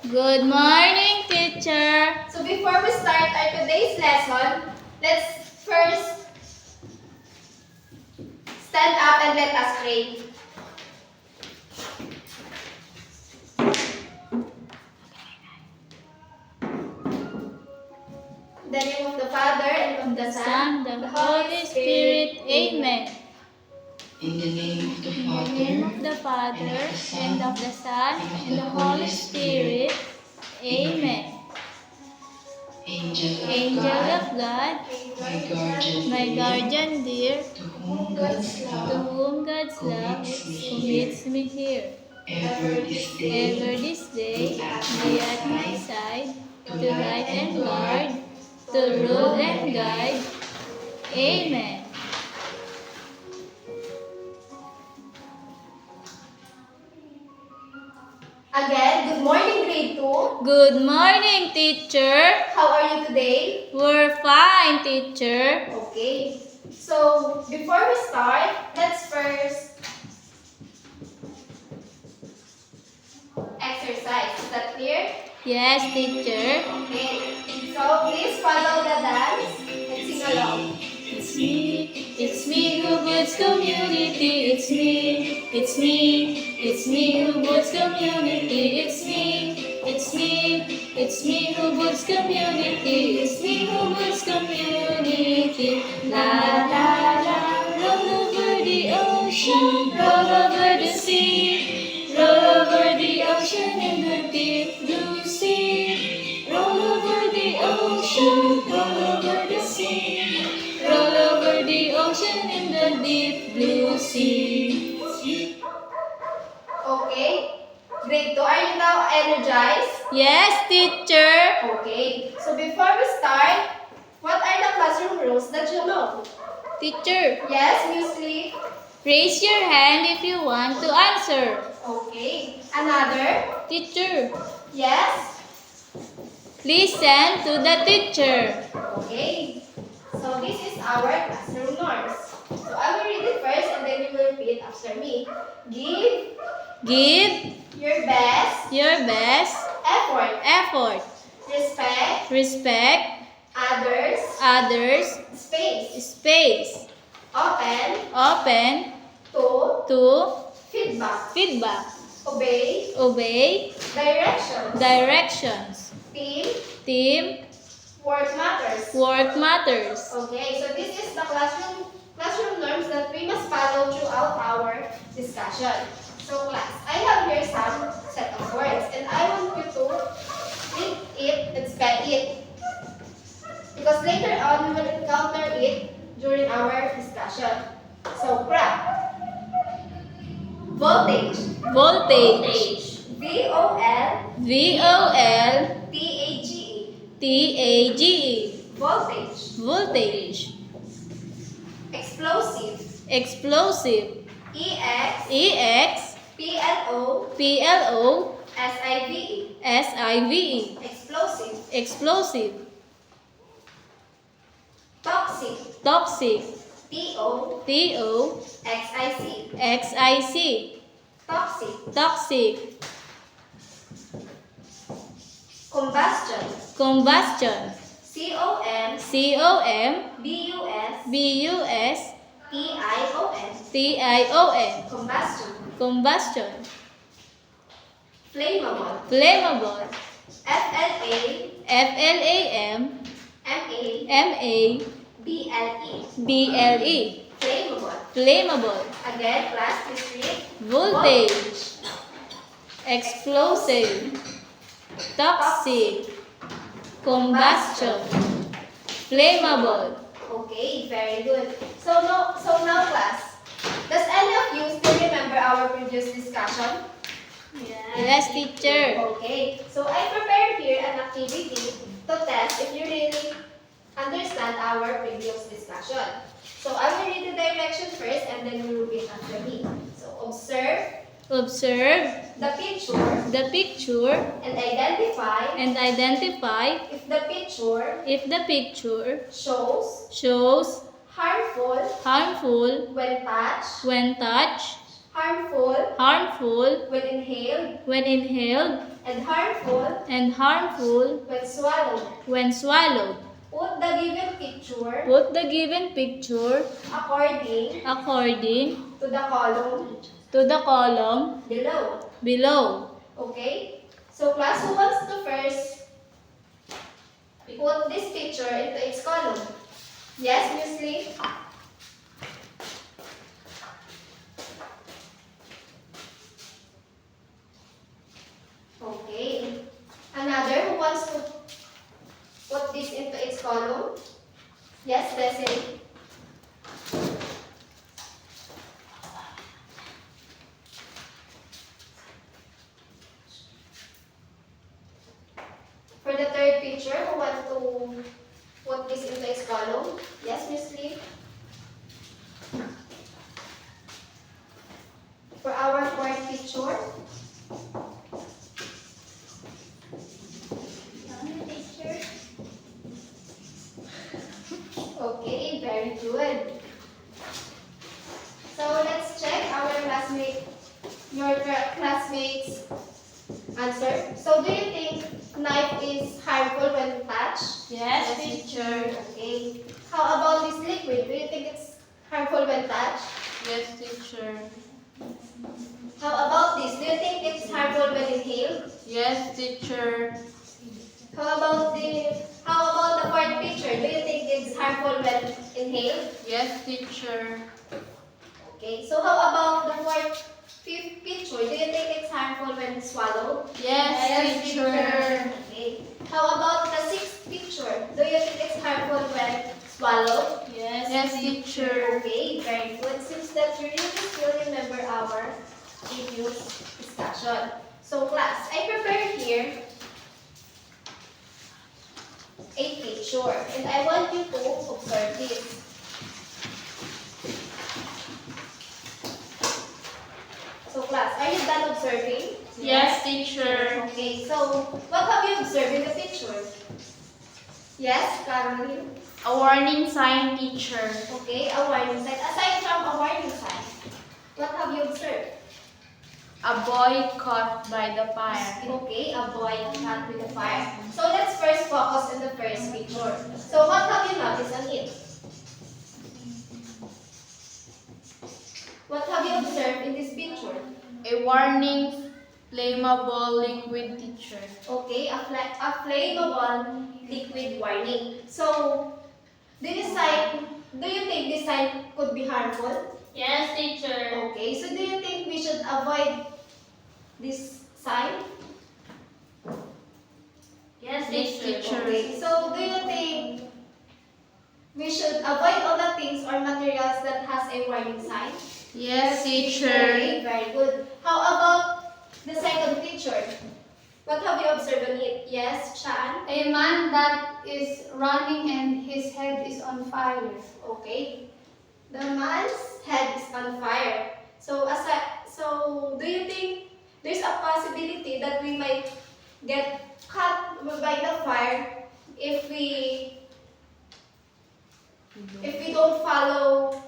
Good morning, teacher. So before we start our today's lesson, let's first stand up and let us pray. In the name of the Father, and of the Son, The Holy Spirit. Amen. In the name of the In the Father, name of the Father, and of the Son, and the Holy Spirit. Amen. Angel of Angel God, of God, my guardian dear, to whom God's to love whom God's love commits me here. ever this day, Ever this day, be at my side, to guide and guard, to rule and guide. Amen. Again, good morning, grade 2. Good morning, teacher. How are you today? We're fine, teacher. Okay. So before we start, let's first exercise. Is that clear? Yes, teacher. Okay. So please follow the dance and sing along. It's me who builds community. It's me who builds community. It's me who builds community. It's me who builds community. La la la, roll over the ocean, roll over the sea, roll over the ocean in the deep blue sea. Roll over the ocean, roll over the sea, roll over the ocean in the deep blue sea. Okay. Grade 2, are you now energized? Yes, teacher. Okay. So before we start, what are the classroom rules that you know? Teacher, Yes, Miss Lee? raise your hand if you want to answer. Okay. Another? Teacher, Yes? listen to the teacher. Okay. So this is our classroom norms. So I will read it first and then you will repeat after me. Give Your best your best effort. effort. Respect Respect others. others' Space. space. Open Open to to feedback. feedback. Obey Obey directions. directions. Team Work matters. Okay, so this is the classroom norms that we must follow throughout our discussion. So class, I have here some set of words and I want you to read it and spell it. Because later on we will encounter it during our discussion. So crack. Voltage. Voltage. VOLTAGE. VOLTAGE. Voltage. Voltage. Explosive. Explosive. EXPLOSIVE. PLOSIVE. Explosive. Explosive. Toxic. Toxic. TOXIC. TOXIC. Toxic. Toxic. Combustion. Combustion. COMBUSTION. COMBUSTION. Combustion. Combustion. Flammable. Flammable. FLAMABLE. FLAMABLE. Flammable. Flammable. Again, class, please read. Voltage. Explosive. Toxic. Combustion. Flammable. Okay, very good. So now class, does any of you still remember our previous discussion? Yes, teacher. Okay, so I prepared here an activity to test if you really understand our previous discussion. So I will read the directions first and then you repeat after me. So Observe the picture the picture and identify if the picture shows shows harmful harmful when touched, when touched, harmful when inhaled, and harmful when swallowed. Put the given picture Put the given picture according according to the column below. below. Okay? So class, who wants to first put this picture into its column? Yes, Miss Lee? Okay. Another who wants to put this into its column? Yes, Desiree? For the third picture, who wants to put this into its column? Yes, Miss Lee? For our fourth picture? Okay, very good. So let's check your classmates' answer. So do you think knife is harmful when touched? Yes, teacher. Okay. How about this liquid? Do you think it's harmful when touched? Yes, teacher. How about this? Do you think it's harmful when inhaled? Yes, teacher. How about the fourth picture? Do you think it's harmful when inhaled? Yes, teacher. Okay. So how about the fifth picture? Do you think it's harmful when swallowed? Yes, teacher. Okay. How about the sixth picture? Do you think it's harmful when swallowed? Yes, teacher. Okay, very good. Seems that you really still remember our previous discussion. So class, I prepared here a picture and I want you to observe this. So class, are you done observing? Yes, teacher. Okay, so what have you observed in the picture? Yes, Caroline? A warning sign, teacher. Okay, a warning sign. Aside from a warning sign, what have you observed? A boy caught by the fire. Okay, a boy caught with the fire. So let's first focus on the first picture. So what have you noticed on it? What have you observed in this picture? A warning flammable liquid, teacher. Okay, a flammable liquid warning. So, do you think this sign could be harmful? Yes, teacher. Okay, so do you think we should avoid this sign? Yes, teacher. Okay, so do you think we should avoid all the things or materials that has a warning sign? Yes, teacher. Okay, very good. How about the second picture? What have you observed on it? Yes, Shaan? A man that is running and his head is on fire. Okay. The man's head is on fire. So do you think there's a possibility that we might get caught by the fire if we don't follow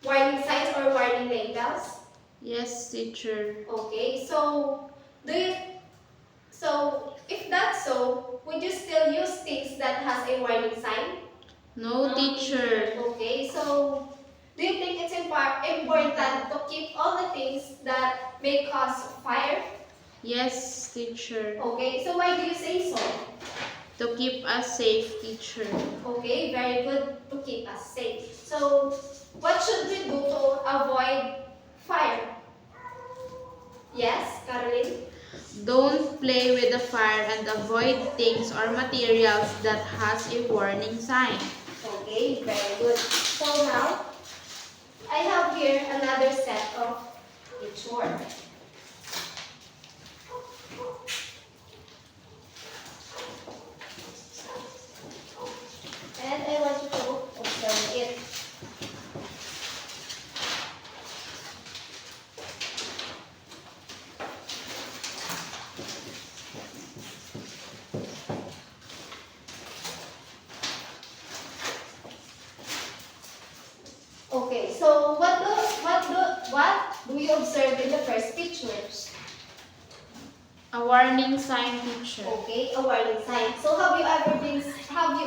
warning signs or warning labels? Yes, teacher. Okay, so if that's so, would you still use things that has a warning sign? No, teacher. Okay, so do you think it's important to keep all the things that may cause fire? Yes, teacher. Okay, so why do you say so? To keep us safe, teacher. Okay, very good, to keep us safe. So what should we do to avoid fire? Yes, Caroline? Don't play with the fire and avoid things or materials that has a warning sign. Okay, very good. So now, I have here another set of picture. And I want you to observe it. Okay, so what do you observe in the first picture? A warning sign, teacher. Okay, a warning sign. So have you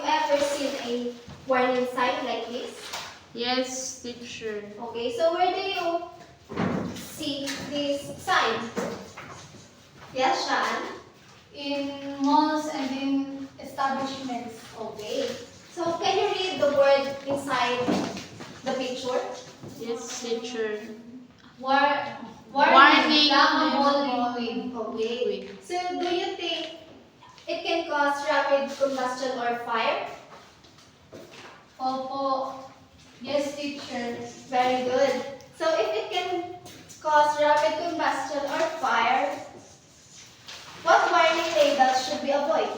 ever seen a warning sign like this? Yes, teacher. Okay, so where do you see this sign? Yes, Shan? In malls and in establishments. Okay. So can you read the word inside the picture? Yes, teacher. Warning, Warning, flammable liquid. Okay. So do you think it can cause rapid combustion or fire? Opo. Yes, teacher. Very good. So if it can cause rapid combustion or fire, what warning labels should we avoid?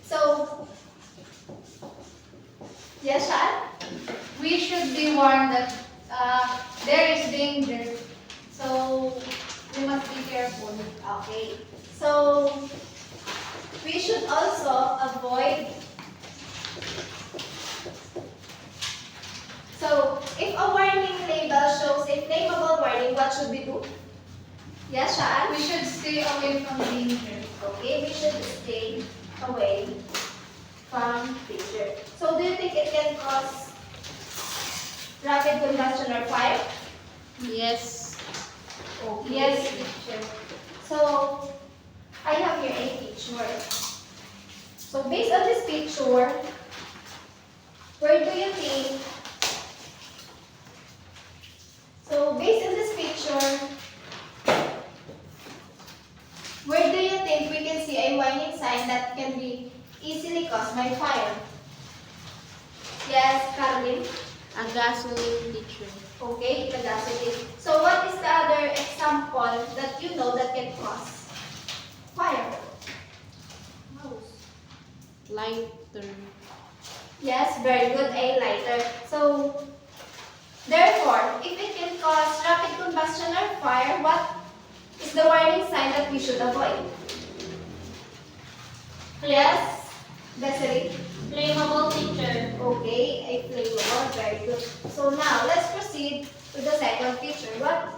So, yes, Shan? We should be warned that there is danger. So we must be careful. Okay. So, we should also avoid. So, if a warning label shows a flammable warning, what should we do? Yes, Shan? We should stay away from danger. Okay, we should stay away from danger. So, do you think it can cause rapid combustion or fire? Yes. Okay. Yes, teacher. So, I have here a picture. So, based on this picture, where do you think? So, based on this picture, where do you think we can see a warning sign that can be easily caused by fire? Yes, Caroline? A gasoline, teacher. Okay, the gasoline. So, what is the other example that you know that can cause fire? Lighter. Yes, very good, a lighter. So, therefore, if it can cause rapid combustion or fire, what is the warning sign that we should avoid? Yes, Desiree? Flammable, teacher. Okay, a flammable, very good. So now, let's proceed to the second picture. What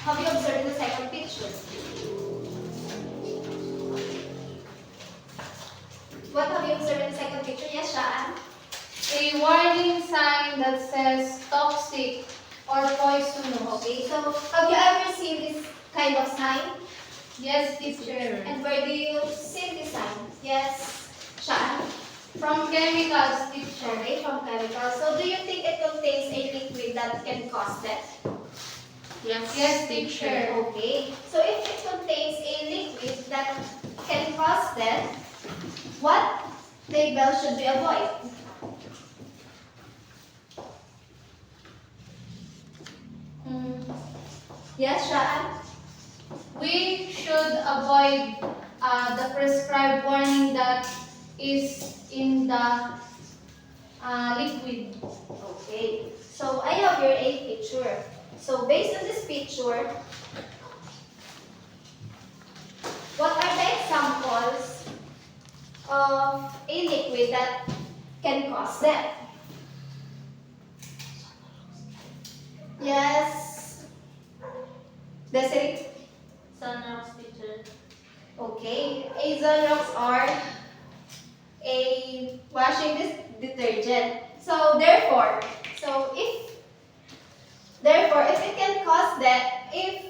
have you observed in the second picture? What have you observed in the second picture? Yes, Shaan? A warning sign that says toxic or poisonous. Okay, so have you ever seen this kind of sign? Yes, teacher. And where do you see this sign? Yes, Shaan? From chemicals, teacher. Okay, from chemicals. So do you think it contains a liquid that can cause death? Yes, Yes, teacher. Okay, so if it contains a liquid that can cause death, what label should we avoid? Yes, Shaan? We should avoid the prescribed warning that is in the liquid. Okay, so I have here a picture. So based on this picture, what are the examples of a liquid that can cause death? Yes. Desiree? Sunrox, teacher. Okay. Azonrox are a washing detergent. So therefore, if it can cause that, if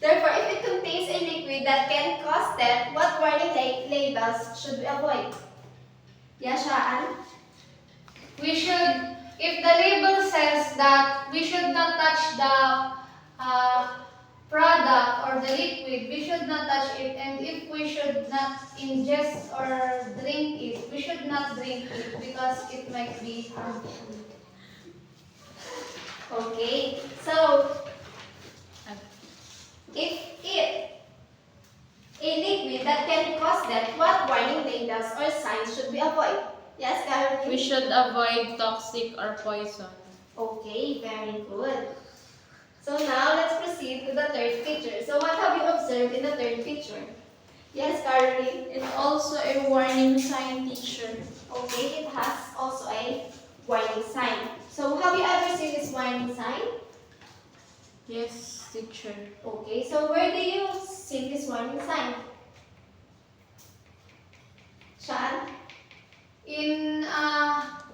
it contains a liquid that can cause death, what warning labels should we avoid? Yeah, Shaan? We should, if the label says that we should not touch the product or the liquid, we should not touch it. And if we should not ingest or drink it, we should not drink it because it might be harmful. Okay. So, if a liquid that can cause death, what warning labels or signs should we avoid? Yes, Caroline? We should avoid toxic or poison. Okay, very good. So now let's proceed to the third picture. So what have you observed in the third picture? Yes, Caroline. And also a warning sign, teacher. Okay, it has also a warning sign. So have you ever seen this warning sign? Yes, teacher. Okay, so where do you see this warning sign? Shaan? In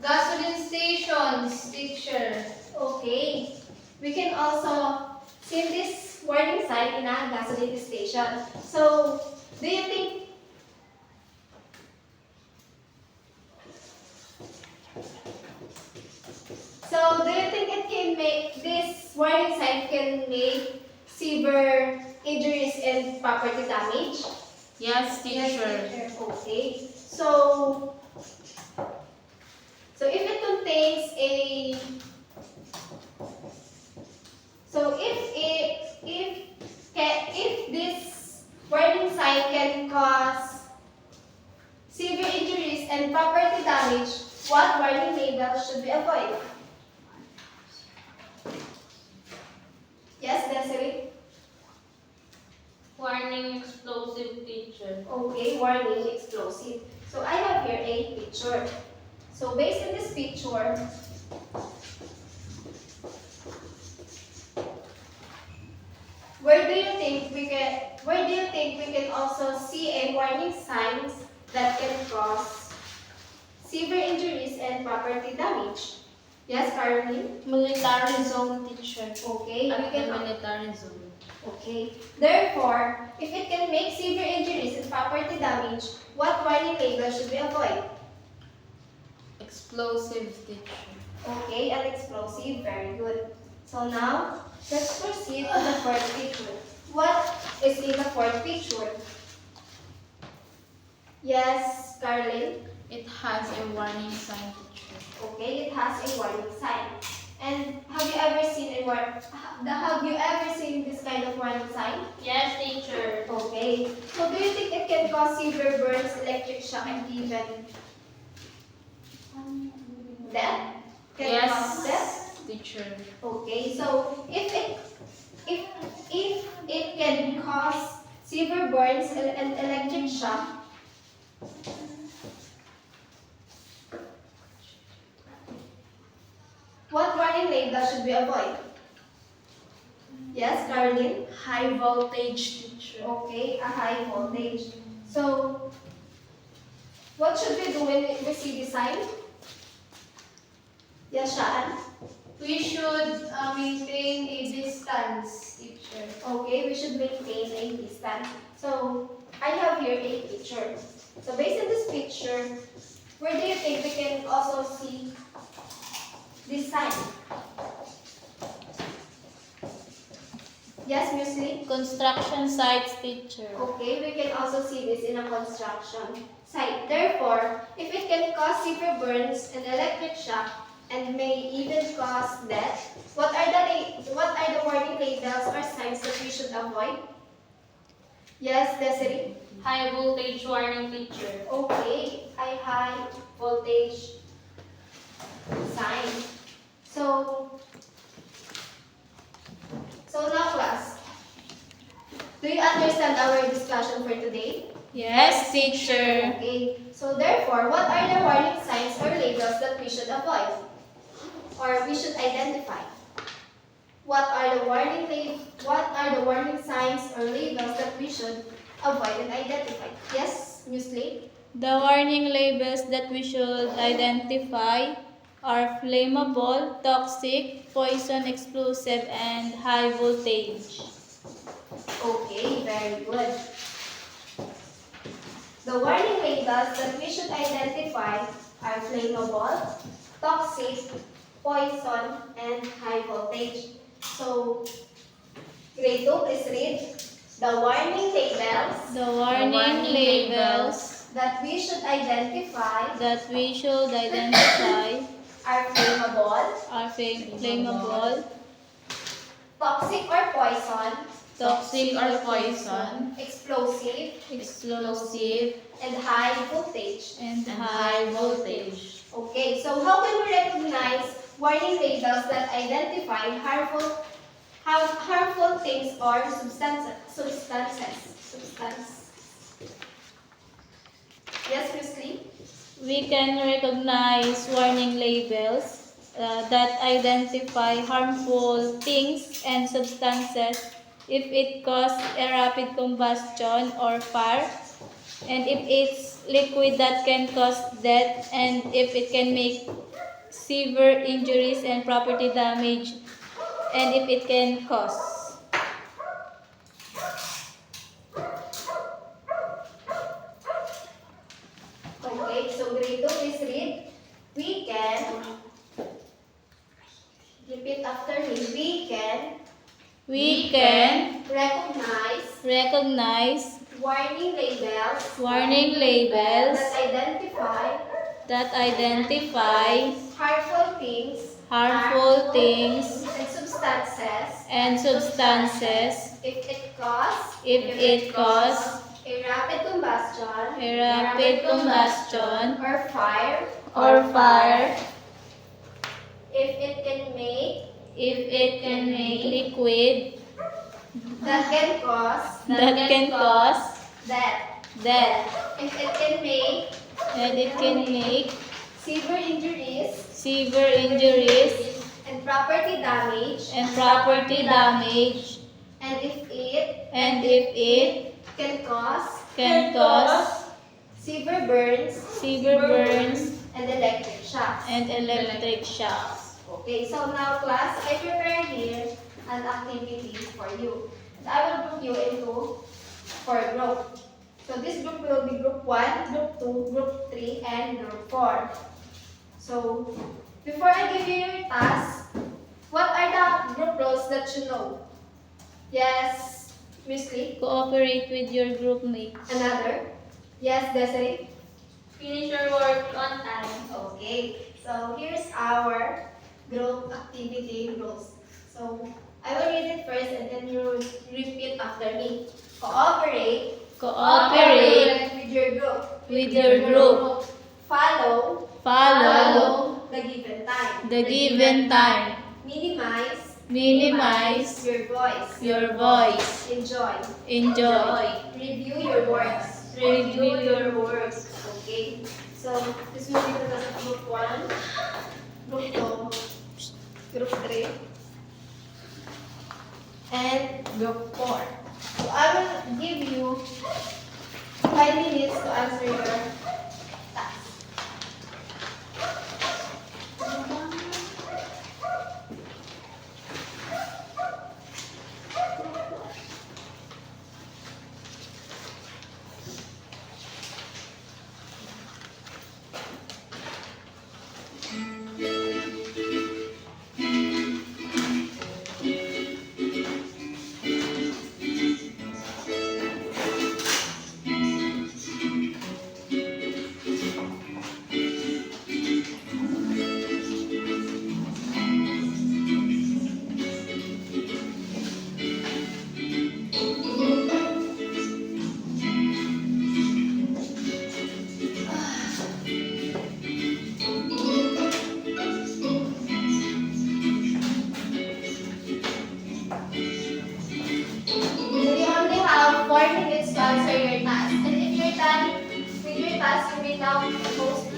gasoline stations, teacher. Okay. We can also see this warning sign in a gasoline station. So, do you think it can make this warning sign can make severe injuries and property damage? Yes, teacher. Okay. So if it contains a so if this warning sign can cause severe injuries and property damage, what warning label should we avoid? Yes, Desiree? Warning explosive, teacher. Okay, warning explosive. So I have here a picture. So based on this picture, where do you think we can also see a warning signs that can cause severe injuries and property damage? Yes, Caroline? Military zone, teacher. Okay, we At the can military zone. okay. Therefore, if it can make severe injuries and property damage, what warning label should we avoid? Explosive, teacher. Okay, an explosive, very good. So now, let's proceed to the fourth picture. What is in the fourth picture? Yes, Caroline? It has a warning sign, teacher. Okay, it has a warning sign. And have you ever seen this kind of warning sign? Yes, teacher. Okay. So do you think it can cause severe burns, electric shock, and even death? Can it cause death? Yes, teacher. Okay. So if it can cause severe burns and electric shock, what warning label should we avoid? Yes, Caroline? High voltage, teacher. Okay, a high voltage. So, what should we do when we see this sign? Yes, Shaan? We should maintain a distance, teacher. Okay, we should maintain a distance. So, I have here a picture. So, based on this picture, where do you think we can also see this sign? Yes, Musli? Construction sites, teacher. Okay, we can also see this in a construction site. Therefore, if it can cause severe burns and electric shock and may even cause death, what are the warning labels or signs that we should avoid? Yes, Desiree? High voltage warning, teacher. Okay, a high voltage sign. So now class, do you understand our discussion for today? Yes, teacher. Okay, so therefore, what are the warning signs or labels that we should avoid? Or we should identify? What are the warning signs or labels that we should avoid and identify? Yes, Musli? The warning labels that we should identify are flammable, toxic, poison, explosive, and high voltage. Okay, very good. The warning labels that we should identify are flammable, toxic, poison, and high voltage. So, grade 2, please read the warning labels The warning labels that we should identify that we should identify are flammable, are flammable, toxic or poison, toxic or poison, explosive, explosive, and high voltage. and high voltage. Okay, so how can we recognize warning labels that identify harmful things or substances? Yes, Miss Lee? We can recognize warning labels that identify harmful things and substances if it causes a rapid combustion or fire, and if it's liquid that can cause death, and if it can make severe injuries and property damage, and if it can cause. Okay, so grade 2, please read. We can, repeat after me. We can Recognize recognize warning warning labels labels that that identify identify harmful things harmful things and substances and substances if it cause a a rapid combustion or fire, or fire, if it can make liquid that can cause death, death, if it can make and it can make severe injuries severe injuries and property damage, and property damage, and if and if it can cause can cause severe burns and electric shocks. and electric shocks. Okay, so now class, I prepare here an activity for you. And I will group you into 4 groups. So this group will be group 1, group 2, group 3, and group 4. So before I give you your task, what are the group roles that you know? Yes, Miss Lee. Cooperate with your group mates. Another? Yes, Desiree. Finish your work on time. Okay, so here's our group activity rules. So I will read it first and then you repeat after me. Cooperate with your group. with your group. Follow the given time. the given time. Minimize your voice. Your voice. Enjoy. Review your works. Okay. So this will be the group 1, group 2, group 3, and group 4. So I will give you 5 minutes to answer your task. So you only have 4 minutes to answer your task. And if you're done with your task, you may now post.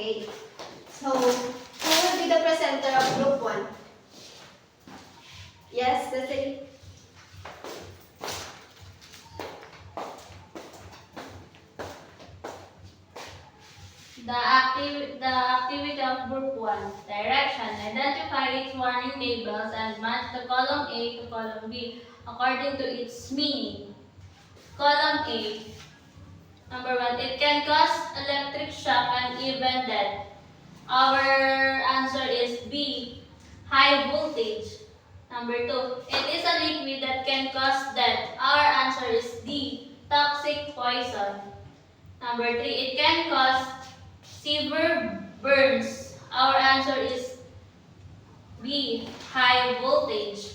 Okay. So, who will be the presenter of group 1? Yes, that's it. The activity of Group 1. Direction. Identify its warning labels and match the column A to column B according to its meaning. Column A. Number 1. It can cause electric shock and even death. Our answer is B. High voltage. Number 2. It is a liquid that can cause death. Our answer is D. Toxic poison. Number 3. It can cause severe burns. Our answer is B. High voltage.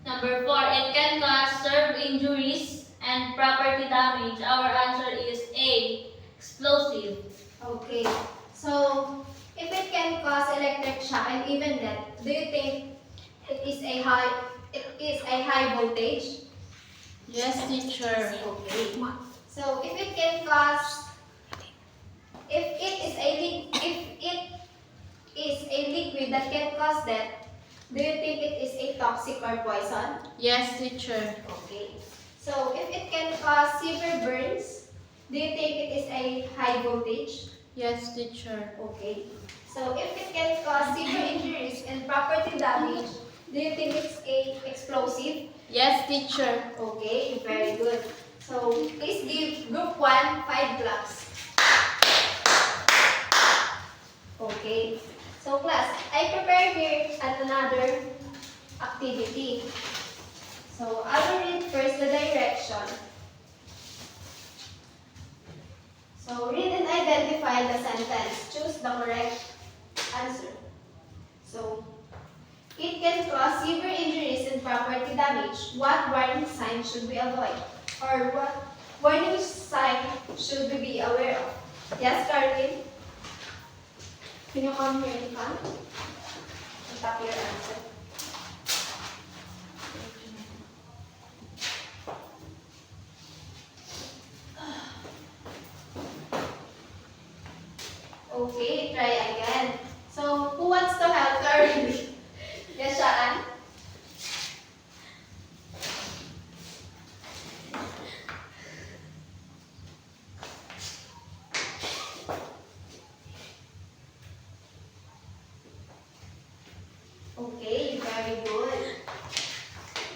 Number 4. It can cause serve injuries and property damage. Our answer is A. Explosive. Okay. So, if it can cause electric shock and even death, do you think it is a high voltage? Yes, teacher. Okay. So, if it can cause, if it is a liquid that can cause death, do you think it is a toxic or poison? Yes, teacher. Okay. So, if it can cause severe burns, do you think it is a high voltage? Yes, teacher. Okay. So, if it can cause severe injuries and property damage, do you think it's a explosive? Yes, teacher. Okay, very good. So, please give group 1 5 claps. Okay. So, class, I prepared here another activity. So, I will read first the direction. So, read and identify the sentence. Choose the correct answer. So, it can cause severe injuries and property damage. What warning sign should we avoid? Or what warning sign should we be aware of? Yes, Carlin? Can you come here in front? And tap your answer. Okay, try again. So, who wants to help Carlin? Yes, Shaan? Okay, very good.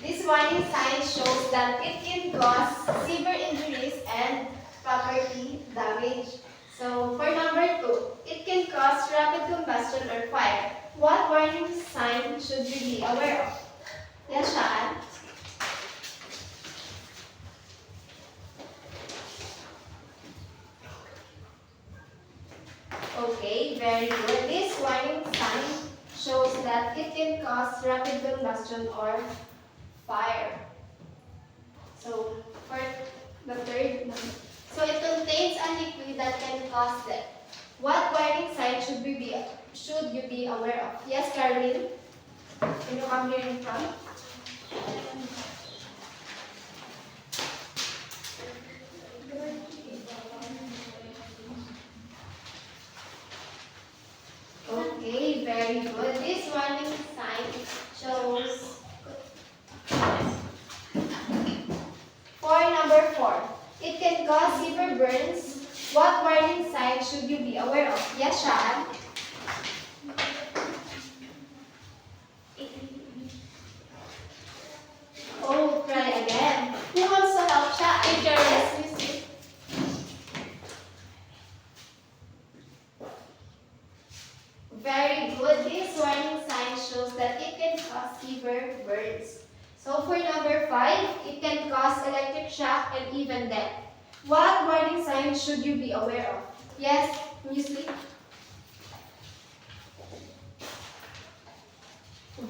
This warning sign shows that it can cause severe injuries and property damage. So, for number 2, it can cause rapid combustion or fire. What warning sign should we be aware of? Yes, Shaan? Okay, very good. This warning sign shows that it can cause rapid combustion or fire. So, for the third one. So, it contains a liquid that can cause death. What warning sign should you be aware of? Yes, Caroline? Can you come here in front? Okay, very good. This warning sign shows. For number 4, it can cause severe burns. What warning sign should you be aware of? Yes, Shaan? Oh, try again. Who wants to help Shaan? Teacher. Yes, Missy. Very good. This warning sign shows that it can cause severe burns. So for number 5, it can cause electric shock and even death. What warning sign should you be aware of? Yes, Muesli?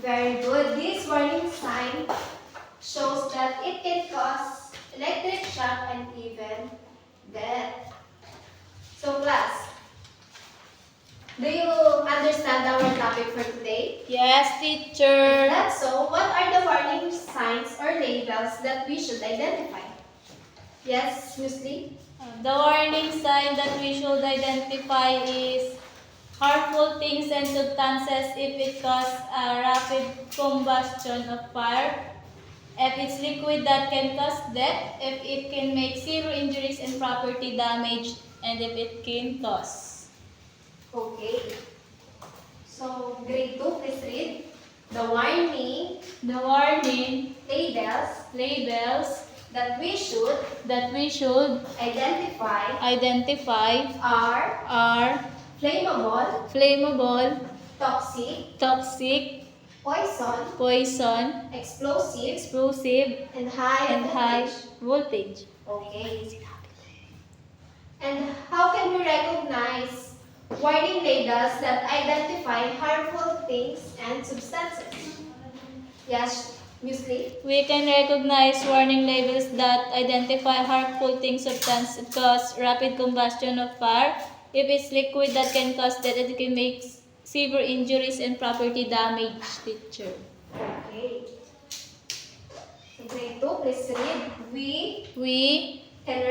Very good. This warning sign shows that it can cause electric shock and even death. So class, do you understand our topic for today? Yes, teacher. If that's so, what are the warning signs or labels that we should identify? Yes, Muesli? The warning sign that we should identify is harmful things and substances if it causes a rapid combustion of fire, if it's liquid that can cause death, if it can make severe injuries and property damage, and if it can cause. Okay. So, grade 2, please read. The warning The warning labels that we should identify identify are flammable, toxic, poison, explosive, and high voltage. Okay. And how can we recognize warning labels that identify harmful things and substances? Yes, Musli? We can recognize warning labels that identify harmful things, substances that cause rapid combustion of fire. If it's liquid that can cause death, it can make severe injuries and property damage, teacher. Okay. So grade 2, please read. We can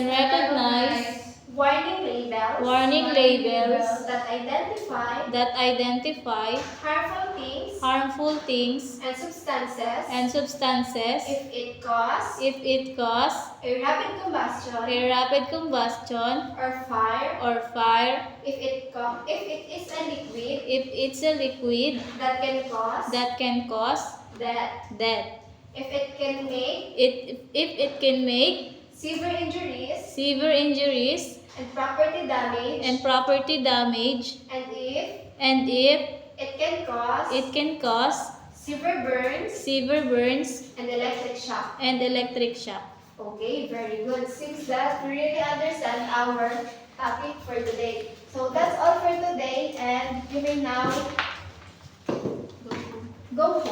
recognize warning labels that identify harmful things Harmful things and substances if if it cause a rapid combustion or fire, if it is a liquid if it's a liquid that can cause death, if it can make if it can make severe severe injuries and property damage and property damage, and if and if it can cause severe burns and electric shock. and electric shock. Okay, very good. Seems that we really understand our topic for today. So that's all for today, and you may now go home.